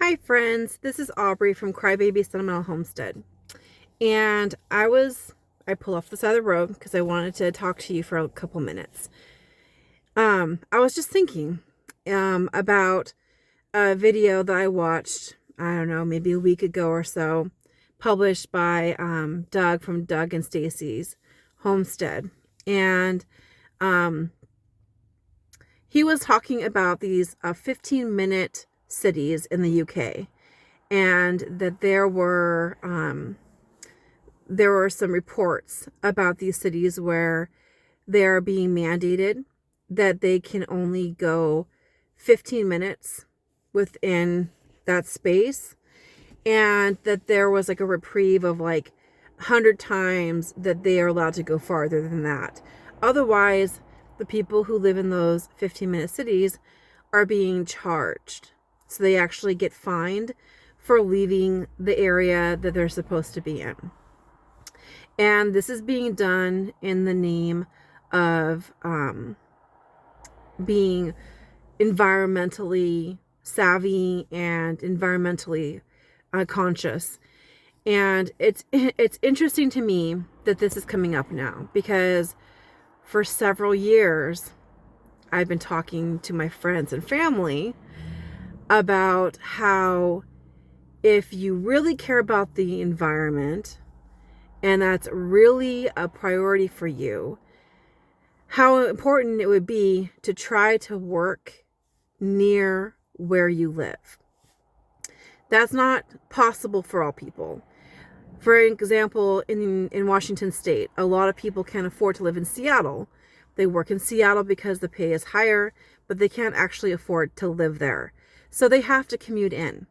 Hi friends, this is Aubrey from Crybaby Sentimental Homestead. And I pulled off the side of the road because I wanted to talk to you for a couple minutes. I was just thinking about a video that I watched, I don't know, maybe a week ago or so, published by Doug from Doug and Stacy's Homestead. And um, he was talking about these 15-minute cities in the UK, and that there were some reports about these cities where they are being mandated that they can only go 15 minutes within that space, and that there was like a reprieve of like 100 times that they are allowed to go farther than that. Otherwise, the people who live in those 15-minute cities are being charged. So they actually get fined for leaving the area that they're supposed to be in. And this is being done in the name of being environmentally savvy and environmentally conscious. And it's interesting to me that this is coming up now, because for several years I've been talking to my friends and family about how if you really care about the environment and that's really a priority for you, how important it would be to try to work near where you live. That's not possible for all people. For example, in Washington State, a lot of people can't afford to live in Seattle. They work in Seattle because the pay is higher, but they can't actually afford to live there. So they have to commute in.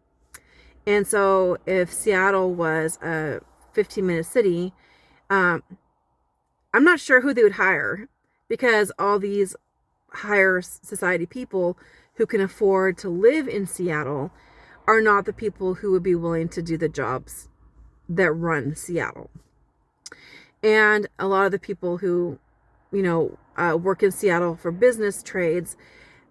And so if Seattle was a 15-minute city, I'm not sure who they would hire, because all these higher society people who can afford to live in Seattle are not the people who would be willing to do the jobs that run Seattle. And a lot of the people who, work in Seattle for business trades,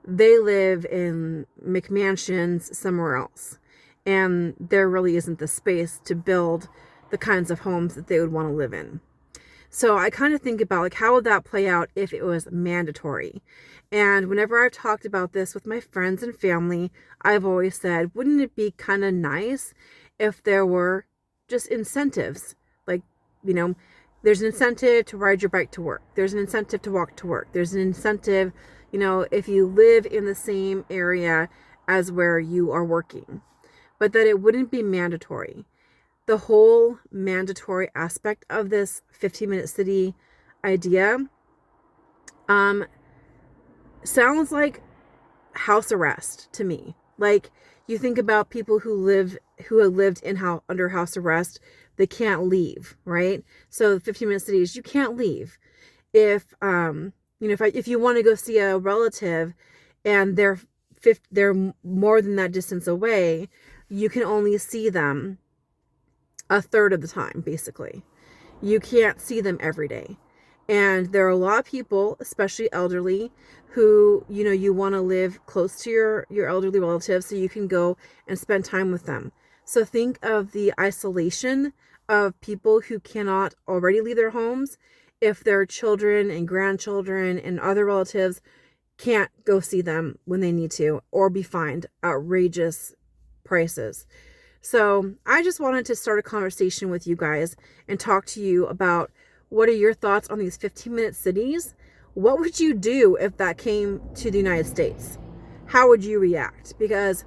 they live in McMansions somewhere else. And there really isn't the space to build the kinds of homes that they would want to live in. So I kind of think about, like, how would that play out if it was mandatory? And whenever I've talked about this with my friends and family, I've always said, wouldn't it be kind of nice if there were just incentives? Like, there's an incentive to ride your bike to work. There's an incentive to walk to work. There's an incentive, if you live in the same area as where you are working. But that it wouldn't be mandatory. The whole mandatory aspect of this 15-minute city idea sounds like house arrest to me. Like, you think about people who have lived under house arrest, they can't leave, right? So 15-minute cities, you can't leave. If if you want to go see a relative and they're more than that distance away, you can only see them a third of the time, basically. You can't see them every day. And there are a lot of people, especially elderly, who, you want to live close to your elderly relatives so you can go and spend time with them. So think of the isolation of people who cannot already leave their homes if their children and grandchildren and other relatives can't go see them when they need to, or be fined outrageous prices. So I just wanted to start a conversation with you guys and talk to you about, what are your thoughts on these 15-minute cities? What would you do if that came to the United States? How would you react? Because,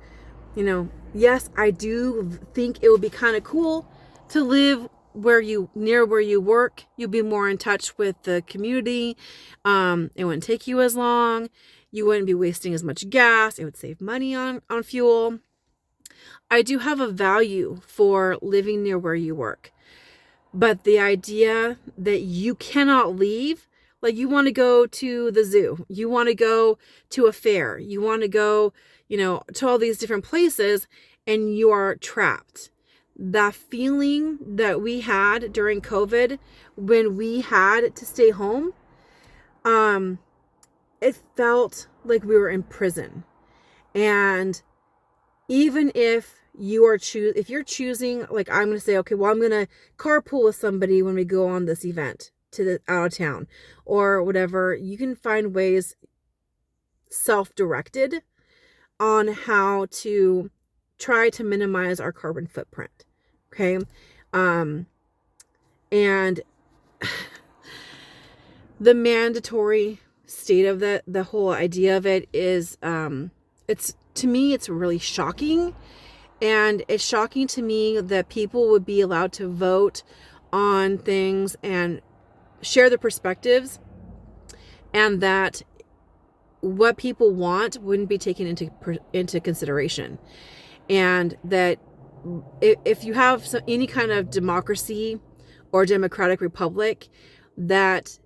yes, I do think it would be kind of cool to live near where you work. You'll be more in touch with the community. It wouldn't take you as long. You wouldn't be wasting as much gas. It would save money on fuel. I do have a value for living near where you work. But the idea that you cannot leave, like, you want to go to the zoo, you want to go to a fair, you want to go, to all these different places, and you are trapped. That feeling that we had during COVID when we had to stay home, it felt like we were in prison. And even if if you're choosing, like, I'm going to say, okay, well, I'm going to carpool with somebody when we go on this event to the out of town or whatever, you can find ways self-directed on how to try to minimize our carbon footprint. Okay. And the mandatory state of the whole idea of it is, it's, to me, it's really shocking. And it's shocking to me that people would be allowed to vote on things and share their perspectives, and that what people want wouldn't be taken into consideration. And that if you have any kind of democracy or democratic republic, that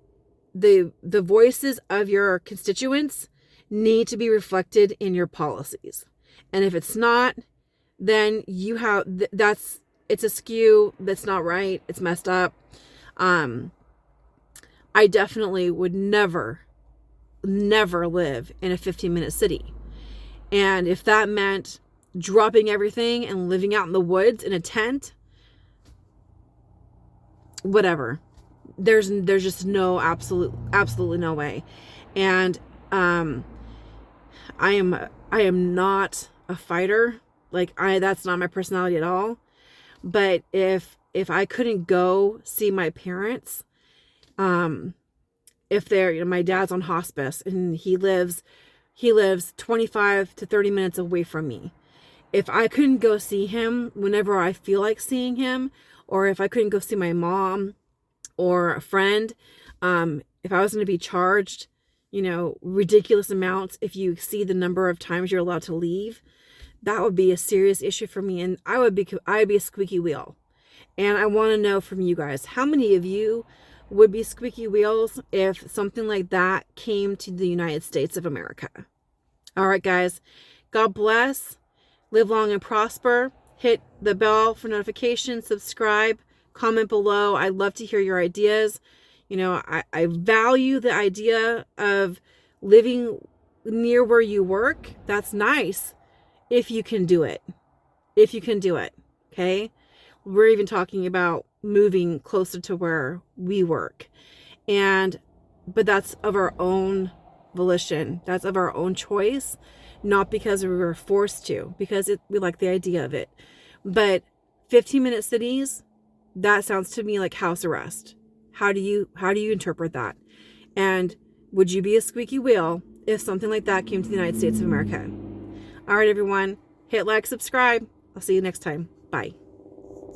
the voices of your constituents need to be reflected in your policies. And if it's not, then you have, it's askew, that's not right, it's messed up. I definitely would never live in a 15-minute city. And if that meant dropping everything and living out in the woods in a tent, whatever. There's just no absolutely no way. And I am not a fighter. Like, that's not my personality at all. But if I couldn't go see my parents, if they're, my dad's on hospice and he lives 25 to 30 minutes away from me. If I couldn't go see him whenever I feel like seeing him, or if I couldn't go see my mom or a friend, if I was going to be charged, ridiculous amounts if you exceed the number of times you're allowed to leave, that would be a serious issue for me. And I'd be a squeaky wheel. And I want to know from you guys, how many of you would be squeaky wheels if something like that came to the United States of America? All right, guys, God bless. Live long and prosper. Hit the bell for notifications, subscribe, comment below. I'd love to hear your ideas. I value the idea of living near where you work. That's nice if you can do it. Okay? We're even talking about moving closer to where we work. But that's of our own volition. That's of our own choice, not because we were forced to, because we like the idea of it. But 15-minute cities, that sounds to me like house arrest. How do you interpret that? And would you be a squeaky wheel if something like that came to the United States of America? All right, everyone, hit like, subscribe. I'll see you next time. Bye.